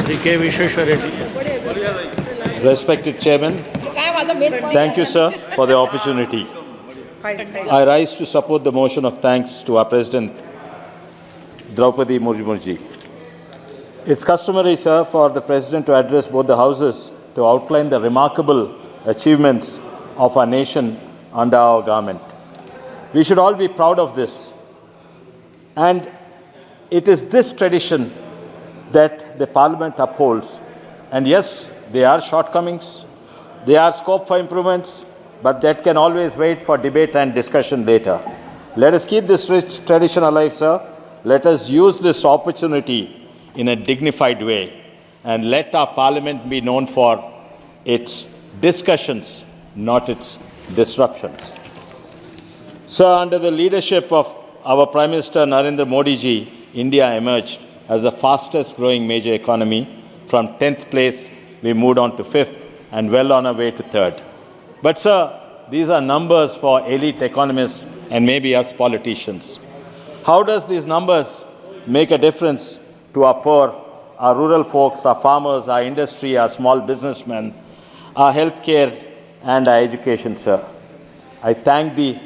Shri K. Vishweshwar Reddy. Respected Chairman, thank you, sir, for the opportunity. I rise to support the motion of thanks to our President, Draupadi Murmu. It's customary, sir, for the President to address both the houses to outline the remarkable achievements of our nation under our government. We should all be proud of this. And it is this tradition that the Parliament upholds. And yes, there are shortcomings, there are scope for improvements, but that can always wait for debate and discussion later. Let us keep this rich tradition alive, sir. Let us use this opportunity in a dignified way, and let our Parliament be known for its discussions, not its disruptions. Sir, under the leadership of our Prime Minister Narendra Modi ji, India emerged as the fastest growing major economy. From 10th place, we moved on to 5th and well on our way to 3rd. But sir, these are numbers for elite economists and maybe us politicians. How does these numbers make a difference to our poor, our rural folks, our farmers, our industry, our small businessmen, our healthcare and our education, sir? I thank the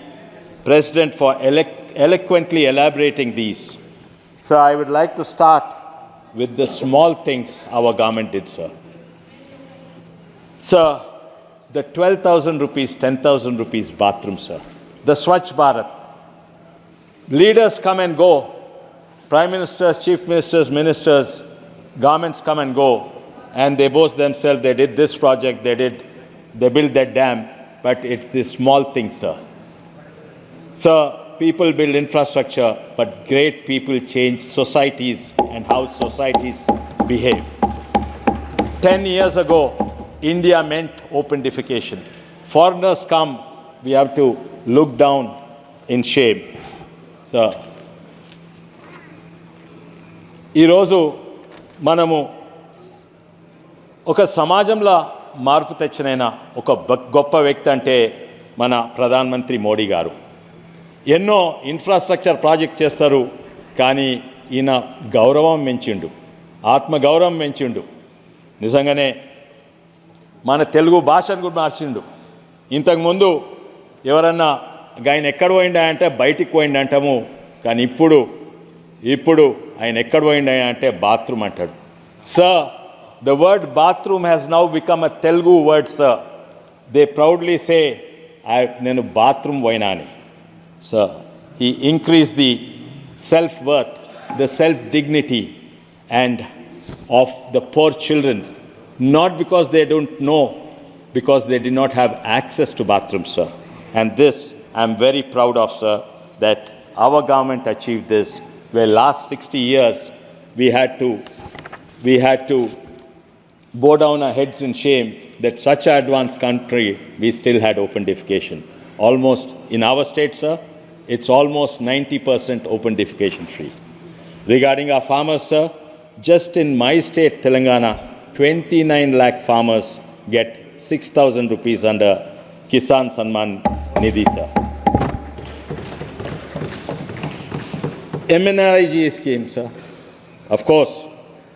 President for eloquently elaborating these. So I would like to start with the small things our government did, sir. Sir, the 12,000 rupees, 10,000 rupees bathroom, sir. The Swachh Bharat. Leaders come and go. Prime ministers, chief ministers, ministers, governments come and go. And they boast themselves, they did this project, they built that dam. But it's the small things, sir. Sir, people build infrastructure, but great people change societies and how societies behave. 10 years ago, India meant open defecation. Foreigners come, we have to look down in shame. So, ఈరోజు మనము ఒక సమాజంలో మార్పు తెచ్చినైన ఒక గొప్ప వ్యక్తి అంటే మన ప్రధానమంత్రి మోడీ గారు. ఎన్నో ఇన్ఫ్రాస్ట్రక్చర్ ప్రాజెక్ట్ చేస్తారు, కానీ ఈయన గౌరవం పెంచిండు, ఆత్మగౌరవం పెంచిండు. నిజంగానే మన తెలుగు భాషను కూడా మార్చిండు. ఇంతకుముందు ఎవరన్నా ఆయన ఎక్కడ పోయిండా అంటే బయటికి పోయిండు అంటాము, కానీ ఇప్పుడు ఆయన ఎక్కడ పోయిండా అంటే బాత్రూమ్ అంటాడు. Sir, the word bathroom has now become a Telugu word, sir. They proudly say నేను బాత్రూమ్ పోయినా అని. Sir, he increased the self-worth, the self-dignity and of the poor children, not because they don't know, because they did not have access to bathrooms, sir. And this I'm very proud of, sir, that our government achieved this, where last 60 years we had to bow down our heads in shame that such an advanced country, we still had open defecation. Almost in our state, sir, it's almost 90% open defecation free. Regarding our farmers, sir, just in my state, Telangana, 29 lakh farmers get 6,000 rupees under Kisan Samman Nidhi, sir. MNREG scheme, sir. Of course,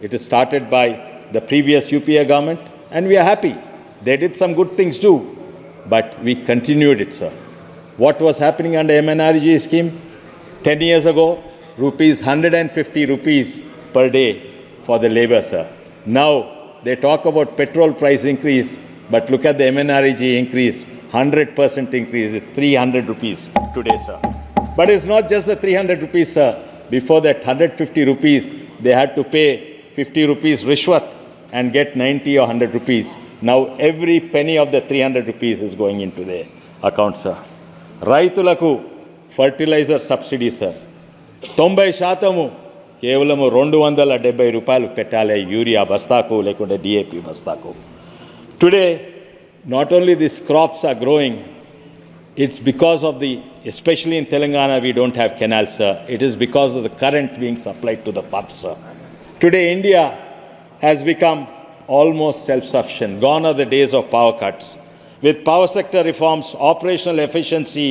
it is started by the previous UPA government, and we are happy. They did some good things too, but we continued it, sir. What was happening under MNREG scheme? 10 years ago, 150 rupees per day for the labor, sir. Now, they talk about petrol price increase, but look at the MNREG increase, 100% increase is 300 rupees today, sir. But it's not just the 300 rupees, sir. Before that 150 rupees, they had to pay 50 rupees rishwat and get 90 or 100 rupees. Now, every penny of the 300 rupees is going into their account, sir. రైతులకు fertiliser subsidy, sir. 90% కేవలము 270 రూపాయలు పెట్టాలి urea బస్తాకు లేకుంటే DAP బస్తాకు. Today not only these crops are growing, it's because of especially in Telangana we don't have canals, sir. It is because of the current being supplied to the pumps, sir. Today India has become almost self-sufficient. Gone are the days of power cuts. With power sector reforms, operational efficiency,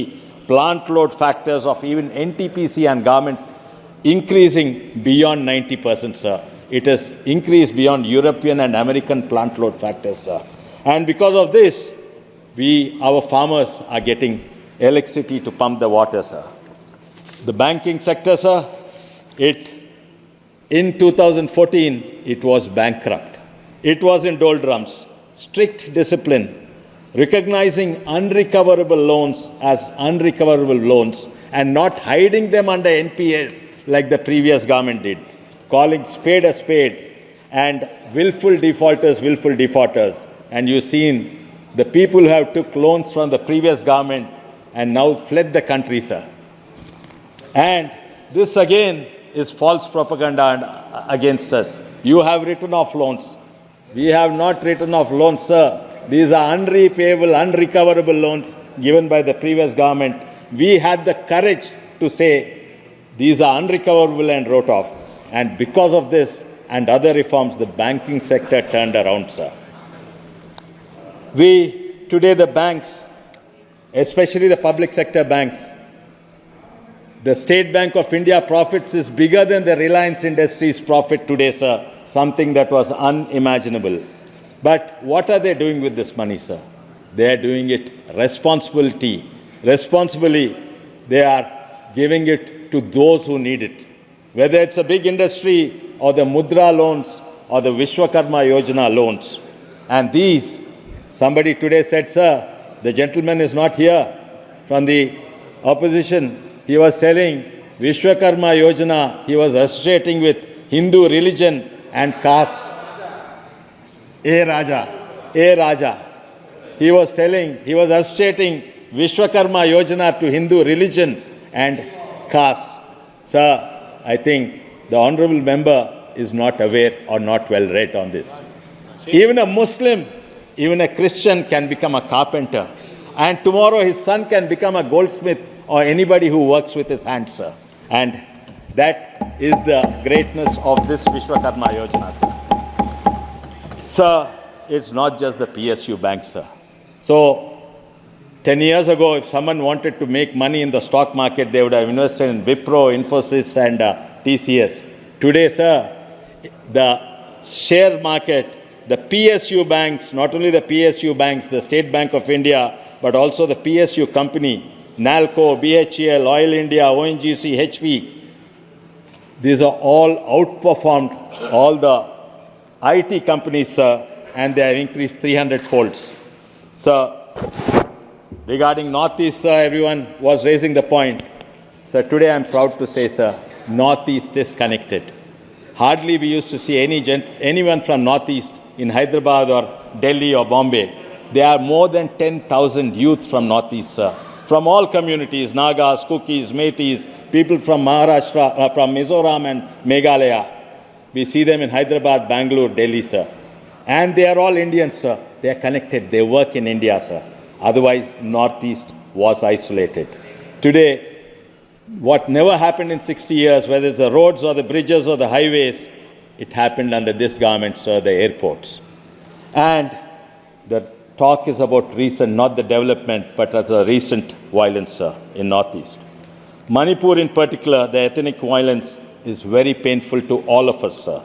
plant load factors of even NTPC and government increasing beyond 90%, sir, it has increased beyond European and American plant load factors, sir. And because of this, our farmers are getting electricity to pump the water, sir. The banking sector, sir, in 2014, it was bankrupt. It was in doldrums. Strict discipline, recognizing unrecoverable loans as unrecoverable loans and not hiding them under NPAs like the previous government did, calling spade a spade and willful defaulters. And you've seen the people who have took loans from the previous government and now fled the country, sir. And this again is false propaganda against us. You have written off loans. We have not written off loans, sir. These are unrepayable, unrecoverable loans given by the previous government. We had the courage to say these are unrecoverable and wrote off. And because of this and other reforms, the banking sector turned around, sir. Today the banks, especially the public sector banks, the State Bank of India profits is bigger than the Reliance Industries profit today, sir. Something that was unimaginable. But what are they doing with this money, sir? They are doing it responsibly. They are giving it to those who need it. Whether it's a big industry or the Mudra loans or the Vishwakarma Yojana loans. And these, somebody today said, sir, the gentleman is not here from the opposition. He was telling Vishwakarma Yojana, he was associating with Hindu religion and caste. A Raja. He was associating Vishwakarma Yojana to Hindu religion and caste. Sir, I think the honorable member is not aware or not well read on this. Even a Muslim, even a Christian can become a carpenter. And tomorrow his son can become a goldsmith or anybody who works with his hands, sir. And that is the greatness of this Vishwakarma Yojana, sir. Sir, it's not just the PSU bank, sir. So, 10 years ago, if someone wanted to make money in the stock market, they would have invested in Wipro, Infosys, and TCS. Today, sir, the share market, the PSU banks, not only the PSU banks, the State Bank of India, but also the PSU company, NALCO, BHEL, Oil India, ONGC, HP, these are all outperformed all the IT companies, sir, and they have increased 300 folds. Sir, regarding Northeast, sir, everyone was raising the point. Sir, today I'm proud to say, sir, Northeast is connected. Hardly we used to see anyone from Northeast in Hyderabad or Delhi or Bombay. There are more than 10,000 youth from Northeast, sir. From all communities, Nagas, Kukis, Metis, people from Maharashtra, from Mizoram and Meghalaya. We see them in Hyderabad, Bangalore, Delhi, sir. And they are all Indians, sir. They are connected. They work in India, sir. Otherwise, Northeast was isolated. Today, what never happened in 60 years, whether it's the roads or the bridges or the highways, it happened under this government, sir, the airports. And the talk is about recent, not the development, but as a recent violence, sir, in Northeast. Manipur in particular, the ethnic violence is very painful to all of us, sir.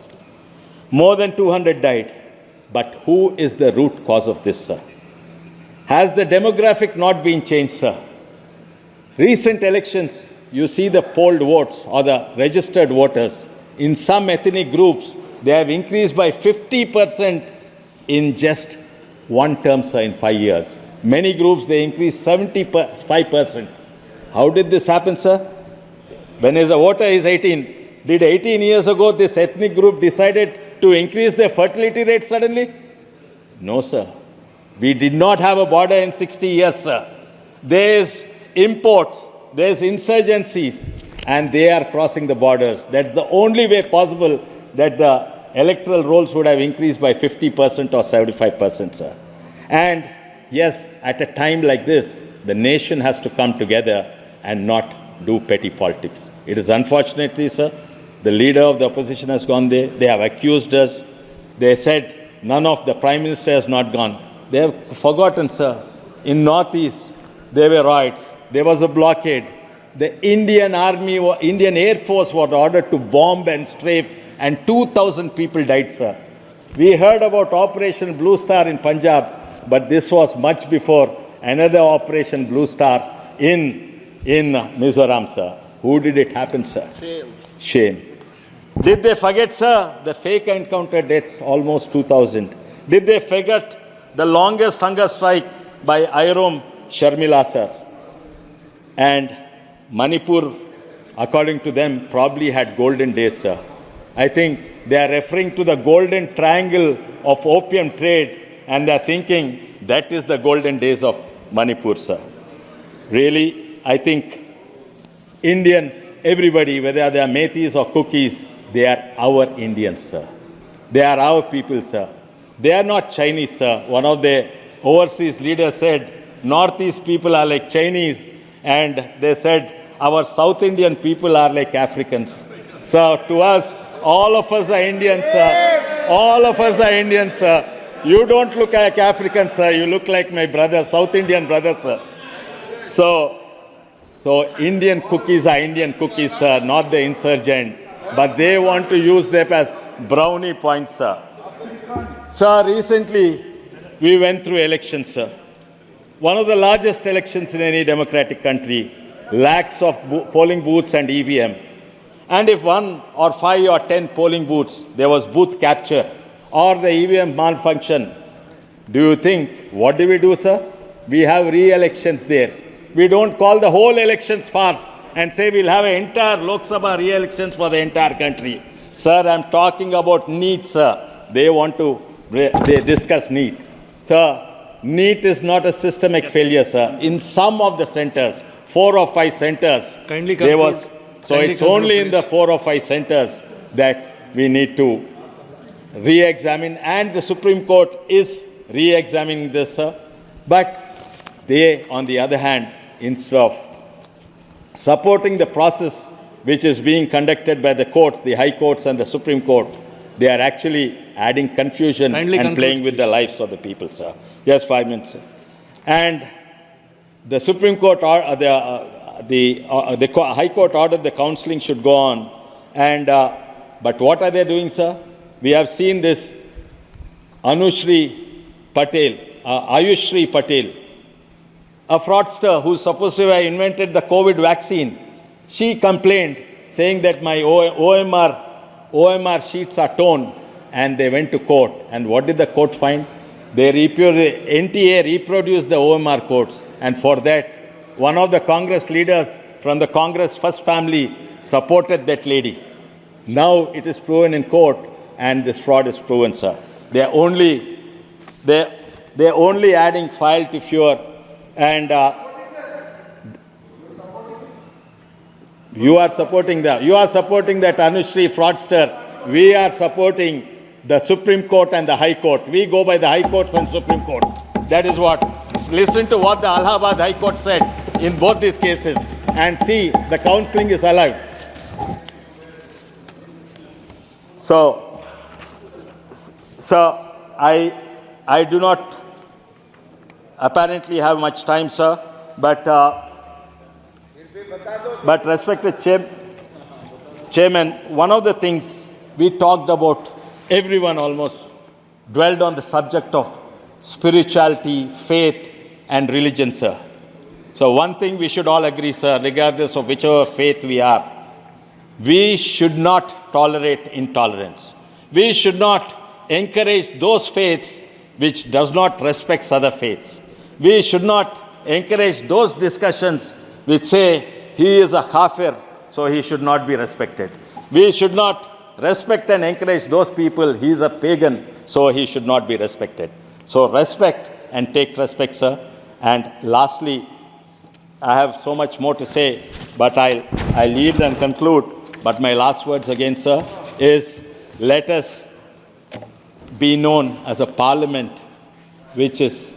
More than 200 died. But who is the root cause of this, sir? Has the demographic not been changed, sir? Recent elections, you see the polled votes or the registered voters. In some ethnic groups, they have increased by 50% in just one term, sir, in 5 years. Many groups, they increased 75%. How did this happen, sir? When a voter is 18, did 18 years ago this ethnic group decided to increase their fertility rate suddenly? No, sir. We did not have a border in 60 years, sir. There's imports, there's insurgencies, and they are crossing the borders. That's the only way possible that the electoral rolls would have increased by 50% or 75%, sir. And yes, at a time like this, the nation has to come together and not do petty politics. It is unfortunately, sir, the leader of the opposition has gone there. They have accused us. They said none of the Prime Minister has not gone. They have forgotten, sir. In Northeast, there were riots. There was a blockade. The Indian Army, Indian Air Force was ordered to bomb and strafe and 2,000 people died, sir. We heard about Operation Blue Star in Punjab, but this was much before another Operation Blue Star in Mizoram, sir. Who did it happen, sir? Shame. Did they forget, sir, the fake encounter deaths, almost 2,000? Did they forget the longest hunger strike by Airom Sharmila, sir? And Manipur, according to them, probably had golden days, sir. I think they are referring to the golden triangle of opium trade, and they are thinking that is the golden days of Manipur, sir. Really, I think Indians, everybody, whether they are Metis or Cookies, they are our Indians, sir. They are our people, sir. They are not Chinese, sir. One of the overseas leaders said, Northeast people are like Chinese, and they said, our South Indian people are like Africans. So to us, all of us are Indians, sir. All of us are Indians, sir. You don't look like Africans, sir. You look like my brother, South Indian brother, sir. So Indian cookies are Indian cookies, sir, not the insurgent. But they want to use them as brownie points, sir. Sir, recently we went through elections, sir. One of the largest elections in any democratic country, lakhs of polling booths and EVM. And if 1 or 5 or 10 polling booths, there was booth capture or the EVM malfunction, do you think, what do we do, sir? We have re-elections there. We don't call the whole elections farce and say we'll have an entire Lok Sabha re-elections for the entire country. Sir, I'm talking about NEET, sir. They discuss NEET. Sir, NEET is not a systemic failure, sir. In some of the centers, 4 or 5 centers, there was. So it's only in the 4 or 5 centers that we need to re-examine, and the Supreme Court is re-examining this, sir. But they, on the other hand, instead of supporting the process which is being conducted by the courts, the high courts and the Supreme Court, they are actually adding confusion and playing with the lives of the people, sir. Just 5 minutes, sir. And the Supreme Court, the High Court ordered the counselling should go on. And but what are they doing, sir? We have seen this Ayushri Patel, a fraudster who's supposed to have invented the COVID vaccine. She complained, saying that my OMR sheets are torn, and they went to court. And what did the court find? NTA reproduced the OMR codes, and for that, one of the Congress leaders from the Congress first family supported that lady. Now it is proven in court, and this fraud is proven, sir. They're only adding file to fuel, and you are supporting that Ayushri fraudster. We are supporting the Supreme Court and the High Court. We go by the High Courts and Supreme Courts. That is what. Listen to what the Allahabad High Court said in both these cases, and see, the counselling is allowed. So I do not apparently have much time, sir, but respected Chairman, one of the things we talked about, everyone almost dwelled on the subject of spirituality, faith, and religion, sir. So one thing we should all agree, sir, regardless of whichever faith we are, we should not tolerate intolerance. We should not encourage those faiths which does not respect other faiths. We should not encourage those discussions which say he is a kafir, so he should not be respected. We should not respect and encourage those people, he is a pagan, so he should not be respected. So respect and take respect, sir. And lastly, I have so much more to say, but I'll yield and conclude. But my last words again, sir, is let us be known as a parliament which is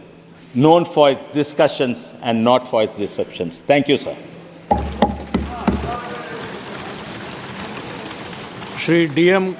known for its discussions and not for its deceptions. Thank you, sir. Shri D.M.